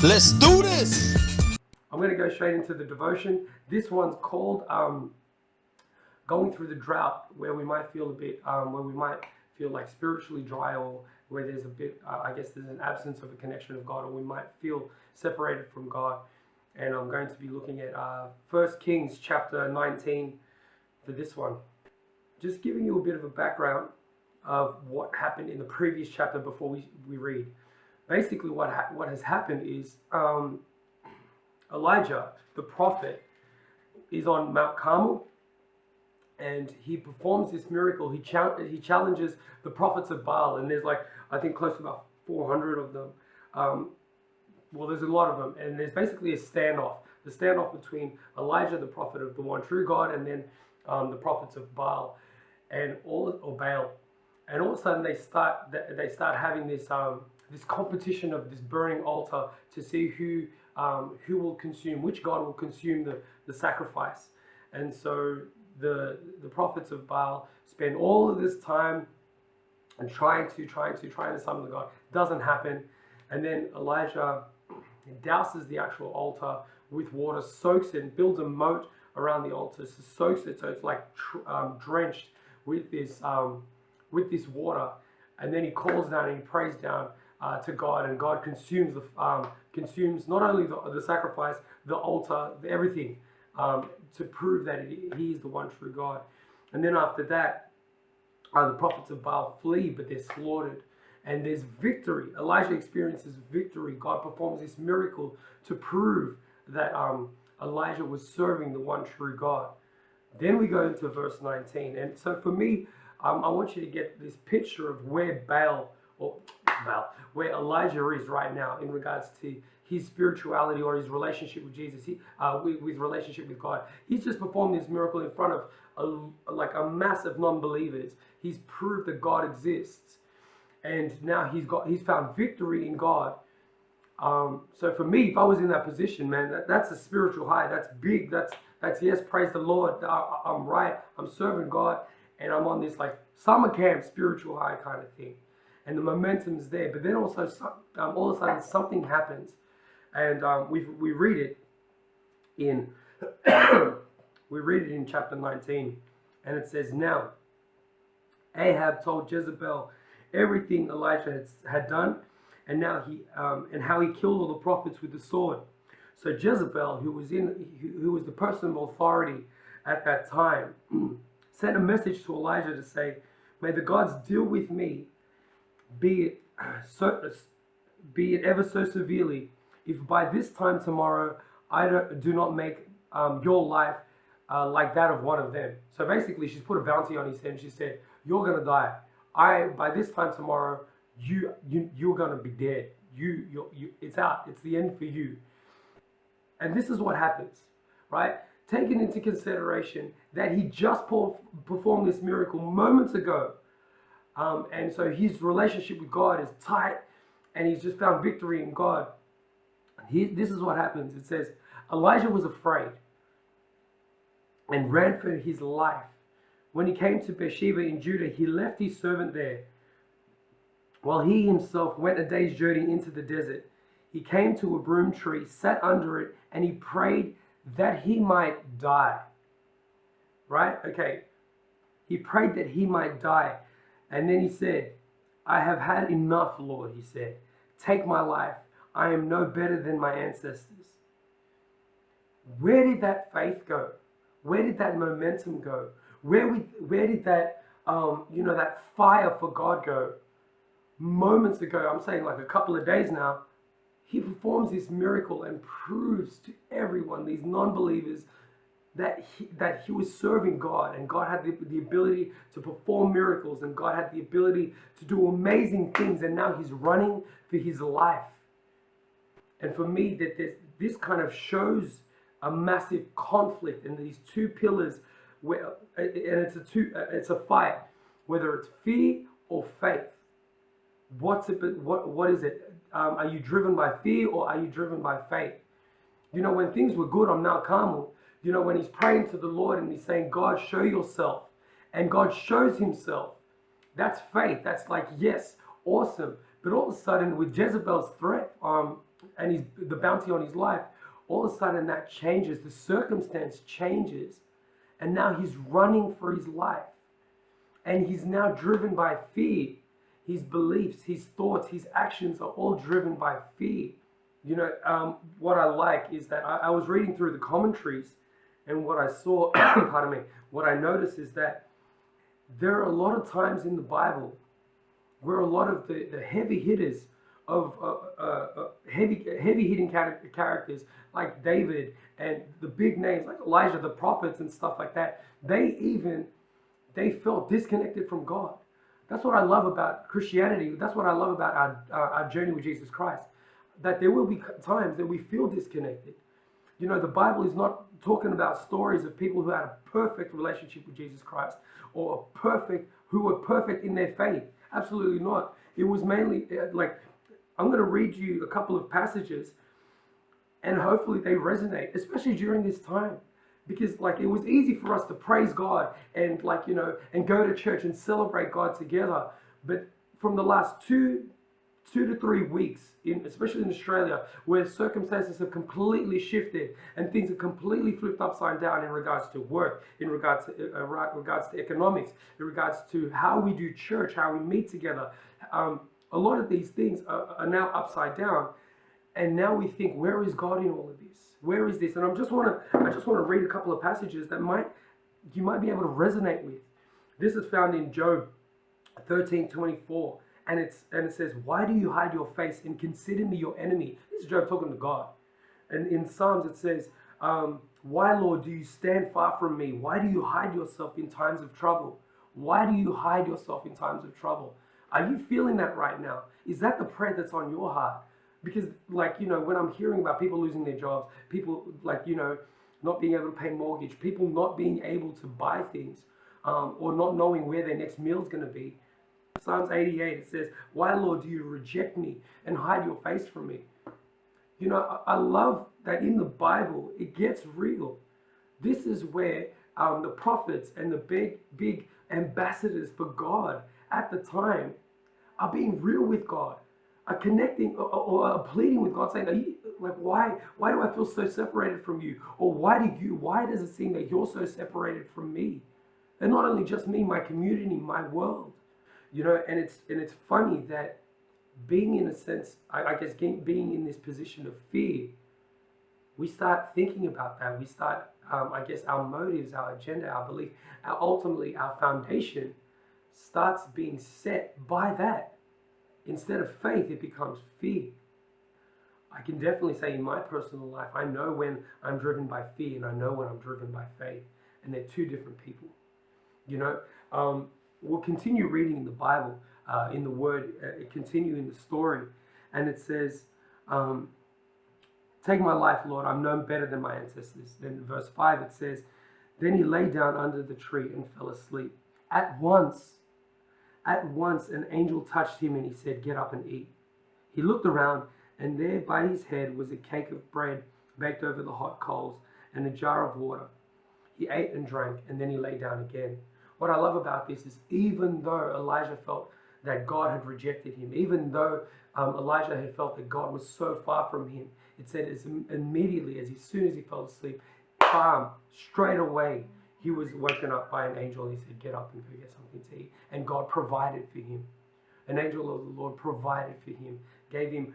Let's do this. I'm going to go straight into the devotion. This one's called going through the drought, where we might feel a bit, where we might feel like spiritually dry, or where there's a bit, I guess there's an absence of a connection of God, or we might feel separated from God. And I'm going to be looking at 1 Kings chapter 19 for this one. Just giving you a bit of a background of what happened in the previous chapter before we read. Basically what has happened is Elijah, the prophet, is on Mount Carmel, and he performs this miracle. He challenges the prophets of Baal, and there's I think close to about 400 of them. Well, there's a lot of them, and there's basically a standoff. The standoff between Elijah, the prophet of the one true God, and then the prophets of Baal, or Baal, and all of a sudden they start having this this competition of this burning altar to see who will consume, which God will consume the sacrifice. And so the prophets of Baal spend all of this time and trying to summon the God. Doesn't happen. And then Elijah douses the actual altar with water, soaks it, builds a moat around the altar, so soaks it so it's like drenched with this water. And then he calls down and he prays down to God, and God consumes consumes not only the sacrifice, the altar, everything, to prove that he is the one true God. And then after that, the prophets of Baal flee, but they're slaughtered. And there's victory. Elijah experiences victory. God performs this miracle to prove that Elijah was serving the one true God. Then we go into verse 19. And so for me, I want you to get this picture of where where Elijah is right now in regards to his spirituality or his relationship with Jesus, with relationship with God. He's just performed this miracle in front of a mass of non-believers. He's proved that God exists, and now he's found victory in God. So for me, if I was in that position, man, that's a spiritual high. That's big. That's yes, praise the Lord. I'm right. I'm serving God, and I'm on this summer camp spiritual high kind of thing. And the momentum's there, but then also all of a sudden something happens, and we read it in chapter 19, and it says, "Now Ahab told Jezebel everything Elijah had done, and now and how he killed all the prophets with the sword. So Jezebel, who was the person of authority at that time, sent a message to Elijah to say, 'May the gods deal with me, be it ever so severely, if by this time tomorrow I do not make your life like that of one of them.'" So basically, she's put a bounty on his head, and she said, "You're gonna die. By this time tomorrow, you're gonna be dead. It's out. It's the end for you." And this is what happens, right? Taking into consideration that he just performed this miracle moments ago. And so his relationship with God is tight, and he's just found victory in God. This is what happens. It says, Elijah was afraid and ran for his life. When he came to Beersheba in Judah, he left his servant there, while he himself went a day's journey into the desert. He came to a broom tree, sat under it, and he prayed that he might die. Right? Okay. He prayed that he might die. And then he said, "I have had enough, Lord," he said. "Take my life. I am no better than my ancestors." Where did that faith go? Where did that momentum go? Where did that, that fire for God go? Moments ago, I'm saying a couple of days now, he performs this miracle and proves to everyone, these non-believers, that he was serving God, and God had the ability to perform miracles, and God had the ability to do amazing things, and now he's running for his life. And for me, that this kind of shows a massive conflict in these two pillars, and it's a fight, whether it's fear or faith. What is it? Are you driven by fear, or are you driven by faith? When things were good on Mount Carmel, when he's praying to the Lord and he's saying, "God, show yourself," and God shows himself, that's faith. That's yes, awesome. But all of a sudden, with Jezebel's threat, and the bounty on his life, all of a sudden that changes. The circumstance changes, and now he's running for his life. And he's now driven by fear. His beliefs, his thoughts, his actions are all driven by fear. What I like is that I was reading through the commentaries, and what I saw, pardon me, what I noticed is that there are a lot of times in the Bible where a lot of the heavy hitters of heavy hitting characters like David and the big names like Elijah, the prophets and stuff like that, they felt disconnected from God. That's what I love about Christianity. That's what I love about our journey with Jesus Christ. That there will be times that we feel disconnected. The Bible is not talking about stories of people who had a perfect relationship with Jesus Christ or who were perfect in their faith. Absolutely not. It was mainly like, I'm going to read you a couple of passages and hopefully they resonate, especially during this time. Because it was easy for us to praise God and and go to church and celebrate God together. But from the last two to 3 weeks, especially in Australia, where circumstances have completely shifted and things are completely flipped upside down in regards to work, in regards to economics, in regards to how we do church, how we meet together. A lot of these things are now upside down, and now we think, where is God in all of this? Where is this? And I just want to read a couple of passages that you might be able to resonate with. This is found in Job 13:24. And it says, why do you hide your face and consider me your enemy? This is Job talking to God. And in Psalms it says, why, Lord, do you stand far from me? Why do you hide yourself in times of trouble? Why do you hide yourself in times of trouble? Are you feeling that right now? Is that the prayer that's on your heart? Because when I'm hearing about people losing their jobs, people not being able to pay mortgage, people not being able to buy things, or not knowing where their next meal is going to be. Psalms 88, it says, why, Lord, do you reject me and hide your face from me? I love that in the Bible, it gets real. This is where the prophets and the big ambassadors for God at the time are being real with God, are connecting or are pleading with God, saying, are you, why do I feel so separated from you? Or why does it seem that you're so separated from me? And not only just me, my community, my world. And it's funny that being in a sense, I guess being in this position of fear, we start thinking about that. We start, I guess, our motives, our agenda, our belief, ultimately our foundation starts being set by that. Instead of faith, it becomes fear. I can definitely say in my personal life, I know when I'm driven by fear and I know when I'm driven by faith. And they're two different people. We'll continue reading in the Bible, in the Word, continue in the story. And it says, take my life, Lord, I'm no better than my ancestors. Then in verse 5 it says, then he lay down under the tree and fell asleep. At once, an angel touched him and he said, get up and eat. He looked around, and there by his head was a cake of bread baked over the hot coals and a jar of water. He ate and drank, and then he lay down again. What I love about this is even though Elijah felt that God had rejected him, even though Elijah had felt that God was so far from him, it said immediately, as soon as he fell asleep, bam, straight away, he was woken up by an angel. He said, get up and go get something to eat. And God provided for him. An angel of the Lord provided for him, gave him,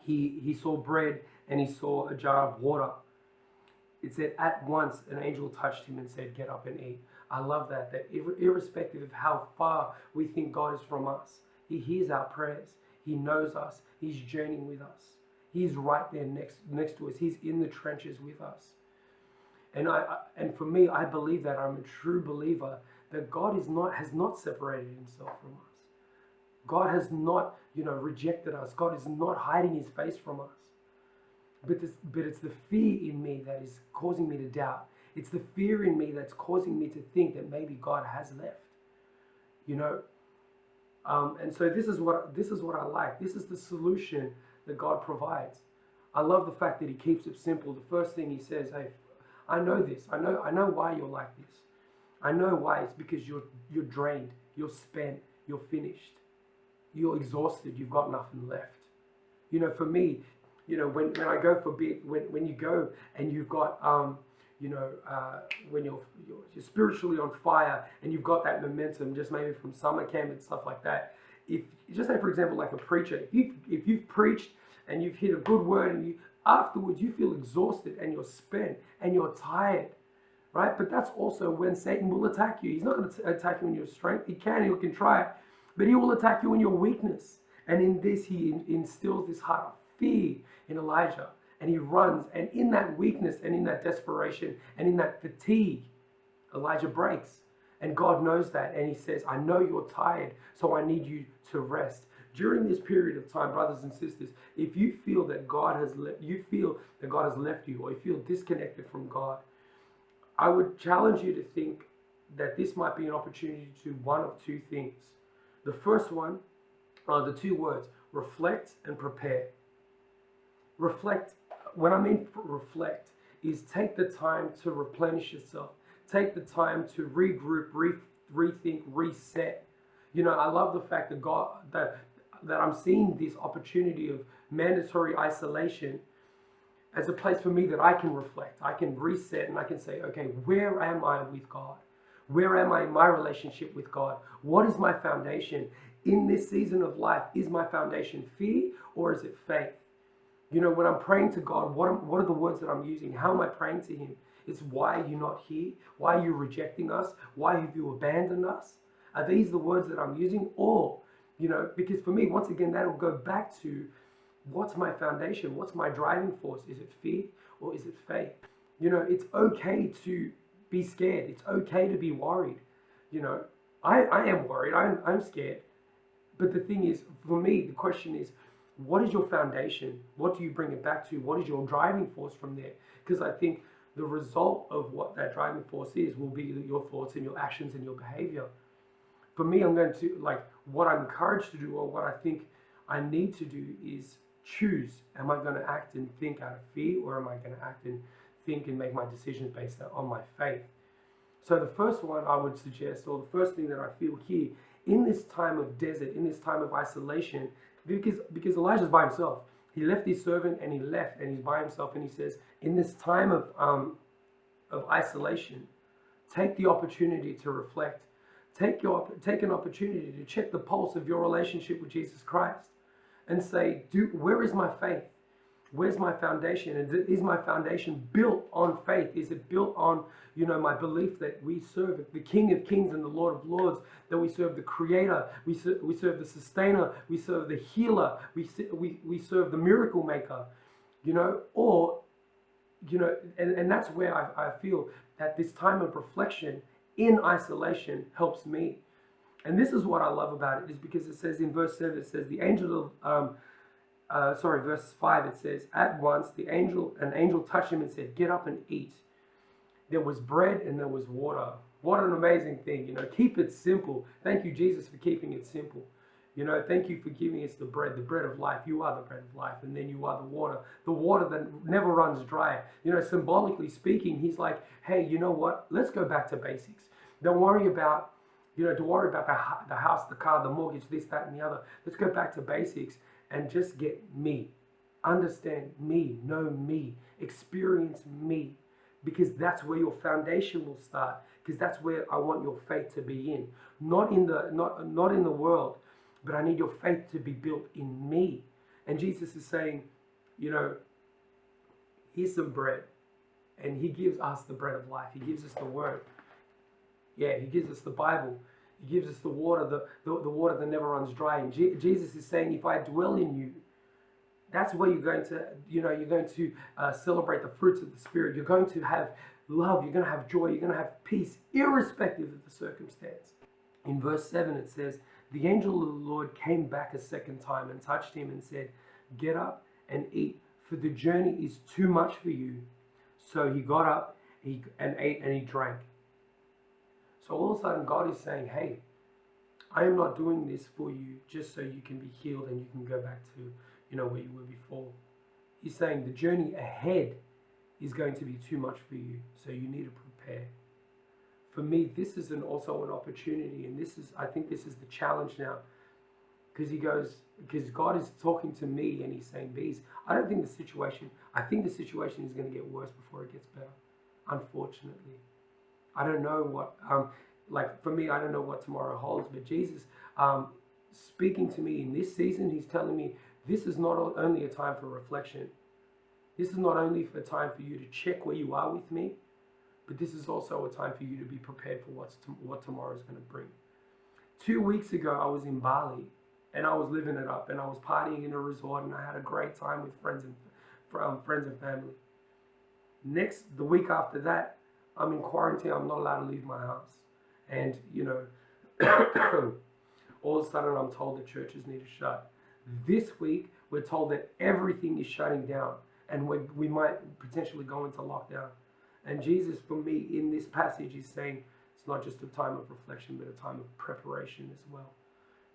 he saw bread and he saw a jar of water. It said at once an angel touched him and said, get up and eat. I love that irrespective of how far we think God is from us, he hears our prayers. He knows us. He's journeying with us. He's right there next to us. He's in the trenches with us. And for me, I believe that I'm a true believer that God has not separated himself from us. God has not, rejected us. God is not hiding his face from us. But it's the fear in me that is causing me to doubt. It's the fear in me that's causing me to think that maybe God has left. And so this is what I like. This is the solution that God provides. I love the fact that he keeps it simple. The first thing he says, hey, I know this. I know why you're like this. I know why. It's because you're drained, you're spent, you're finished. you're exhausted, you've got nothing left. You know, for me, you know, when I go for big, when you go and you've got, you know, when you're spiritually on fire and you've got that momentum, just maybe from summer camp and stuff like that. If just say, for example, like a preacher, if you've preached and you've hit a good word and you afterwards you feel exhausted and you're spent and you're tired, right? But that's also when Satan will attack you. He's not going to attack you in your strength. He can try, but he will attack you in your weakness. And in this, he instills this heart of fear in Elijah. And he runs. And in that weakness and in that desperation and in that fatigue, Elijah breaks. And God knows that. And he says, I know you're tired, so I need you to rest. During this period of time, brothers and sisters, if you feel that God has left you, or you feel disconnected from God, I would challenge you to think that this might be an opportunity to do one of two things. The first one are the two words, reflect and prepare. Reflect, when I mean reflect, is take the time to replenish yourself. Take the time to regroup, rethink, reset. You know, I love the fact that that I'm seeing this opportunity of mandatory isolation as a place for me that I can reflect, I can reset, and I can say, okay, where am I with God? Where am I in my relationship with God? What is my foundation? In this season of life, is my foundation fear or is it faith? You know, when I'm praying to God, what are the words that I'm using? How am I praying to Him? It's why are you not here? Why are you rejecting us? Why have you abandoned us? Are these the words that I'm using? Or, you know, because for me, once again, that'll go back to what's my foundation? What's my driving force? Is it fear or is it faith? You know, it's okay to be scared. It's okay to be worried. You know, I am worried. I'm scared. But the thing is, for me, the question is, what is your foundation? What do you bring it back to? What is your driving force from there? Because I think the result of what that driving force is will be your thoughts and your actions and your behavior. For me, I'm going to, like, what I'm encouraged to do, or what I think I need to do, is choose. Am I going to act and think out of fear, or am I going to act and think and make my decisions based on my faith? So the first one I would suggest, or the first thing that I feel here, in this time of desert, in this time of isolation, because Elijah's by himself. He left his servant and he left and he's by himself, and he says, in this time of isolation, take the opportunity to reflect. Take an opportunity to check the pulse of your relationship with Jesus Christ and say, where is my faith? Where's my foundation? And is my foundation built on faith? Is it built on, you know, my belief that we serve the King of Kings and the Lord of Lords, that we serve the Creator, we serve the Sustainer, we serve the Healer, we serve the Miracle Maker, you know? Or, you know, and that's where I feel that this time of reflection in isolation helps me. And this is what I love about it, is because it says in verse 7, it says, the angel of, verse 5, it says, at once an angel touched him and said, get up and eat. There was bread and there was water. What an amazing thing, you know, keep it simple. Thank you, Jesus, for keeping it simple. You know, thank you for giving us the bread of life. You are the bread of life, and then you are the water that never runs dry. You know, symbolically speaking, he's like, hey, you know what? Let's go back to basics. Don't worry about, you know, the house, the car, the mortgage, this, that, and the other. Let's go back to basics and just get me. Understand me, know me, experience me, because that's where your foundation will start. Because that's where I want your faith to be in, not in the world, but I need your faith to be built in me. And Jesus is saying, you know, here's some bread, and He gives us the bread of life. He gives us the Word. Yeah, He gives us the Bible. He gives us the water, the water that never runs dry. And Jesus is saying, if I dwell in you, that's where you're going to, you know, you're going to celebrate the fruits of the Spirit. You're going to have love. You're going to have joy. You're going to have peace, irrespective of the circumstance. In verse 7, it says, the angel of the Lord came back a second time and touched him and said, get up and eat, for the journey is too much for you. So he got up and ate and he drank. So all of a sudden, God is saying, hey, I am not doing this for you just so you can be healed and you can go back to, you know, where you were before. He's saying the journey ahead is going to be too much for you, so you need to prepare. For me, this is also an opportunity, and I think this is the challenge now. because God is talking to me and he's saying, Beez, I think the situation is going to get worse before it gets better. Unfortunately. I don't know what, like for me, I don't know what tomorrow holds, but Jesus, speaking to me in this season, he's telling me this is not only a time for reflection. This is not only a time for you to check where you are with me, but this is also a time for you to be prepared for what tomorrow is going to bring. 2 weeks ago, I was in Bali and I was living it up and I was partying in a resort and I had a great time with friends and family. The week after that, I'm in quarantine. I'm not allowed to leave my house. And, all of a sudden I'm told that churches need to shut. This week, we're told that everything is shutting down and we might potentially go into lockdown. And Jesus, for me, in this passage is saying it's not just a time of reflection, but a time of preparation as well.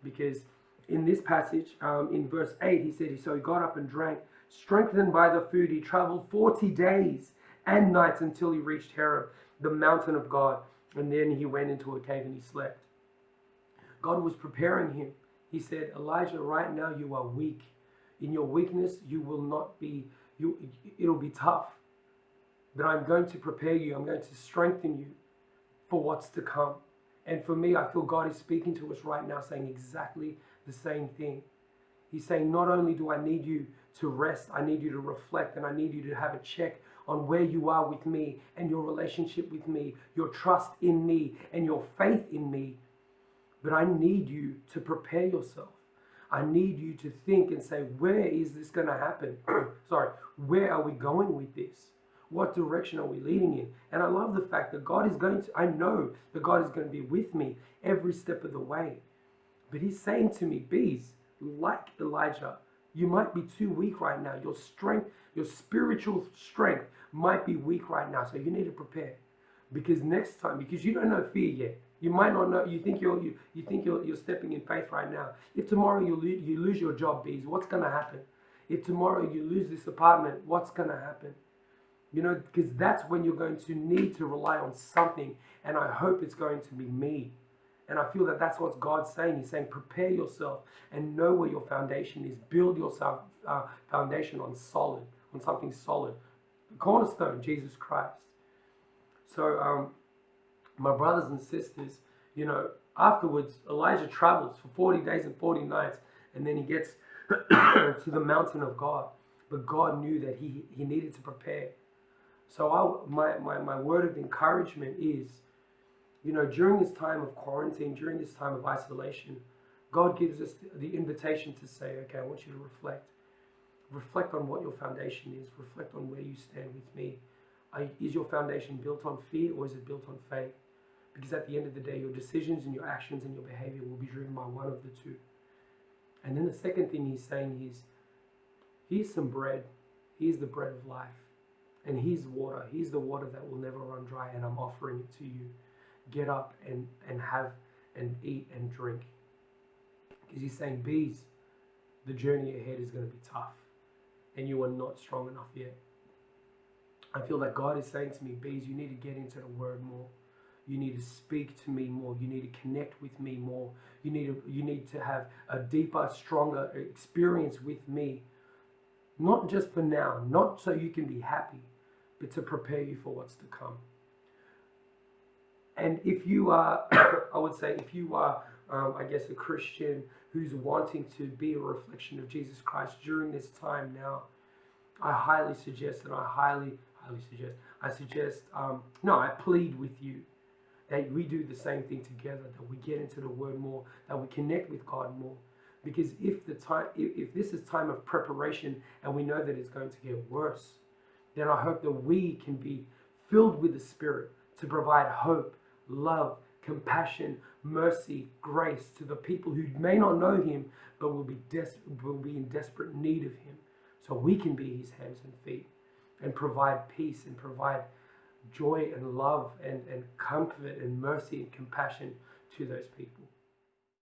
Because in this passage, in verse 8, he said, so he got up and drank. Strengthened by the food, he traveled 40 days and nights until he reached Horeb, the mountain of God. And then he went into a cave and he slept. God was preparing him. He said, Elijah, right now you are weak. In your weakness, it'll be tough. But I'm going to prepare you. I'm going to strengthen you for what's to come. And for me, I feel God is speaking to us right now saying exactly the same thing. He's saying, not only do I need you to rest, I need you to reflect, and I need you to have a check on where you are with me and your relationship with me, your trust in me and your faith in me. But I need you to prepare yourself. I need you to think and say, where is this going to happen? Where are we going with this? What direction are we leading in? And I love the fact that I know that God is going to be with me every step of the way. But he's saying to me, Beez, like Elijah, you might be too weak right now. Your strength, your spiritual strength might be weak right now. So you need to prepare. Because next time, because you don't know fear yet. You might not know, you think you're stepping in faith right now. If tomorrow you lose your job, Beez, what's going to happen? If tomorrow you lose this apartment, what's going to happen? Because that's when you're going to need to rely on something. And I hope it's going to be me. And I feel that that's what God's saying. He's saying, prepare yourself and know where your foundation is. Build your foundation on something solid. The cornerstone, Jesus Christ. So, my brothers and sisters, afterwards, Elijah travels for 40 days and 40 nights. And then he gets to the mountain of God. But God knew that he needed to prepare. So my word of encouragement is, during this time of quarantine, during this time of isolation, God gives us the invitation to say, okay, I want you to reflect. Reflect on what your foundation is. Reflect on where you stand with me. Is your foundation built on fear or is it built on faith? Because at the end of the day, your decisions and your actions and your behavior will be driven by one of the two. And then the second thing he's saying is, here's some bread. Here's the bread of life. And here's water. Here's the water that will never run dry, and I'm offering it to you. Get up and have and eat and drink. Because he's saying, Beez, the journey ahead is going to be tough. And you are not strong enough yet. I feel that God is saying to me, Beez, you need to get into the word more. You need to speak to me more. You need to connect with me more. You need to have a deeper, stronger experience with me. Not just for now, not so you can be happy, but to prepare you for what's to come. And if you are, I would say, if you are, a Christian who's wanting to be a reflection of Jesus Christ during this time now, I highly suggest, and I plead with you that we do the same thing together, that we get into the Word more, that we connect with God more. Because if this is time of preparation and we know that it's going to get worse, then I hope that we can be filled with the Spirit to provide hope, love, compassion, mercy, grace to the people who may not know Him, but will be in desperate need of Him. So we can be His hands and feet and provide peace and provide joy and love and comfort and mercy and compassion to those people.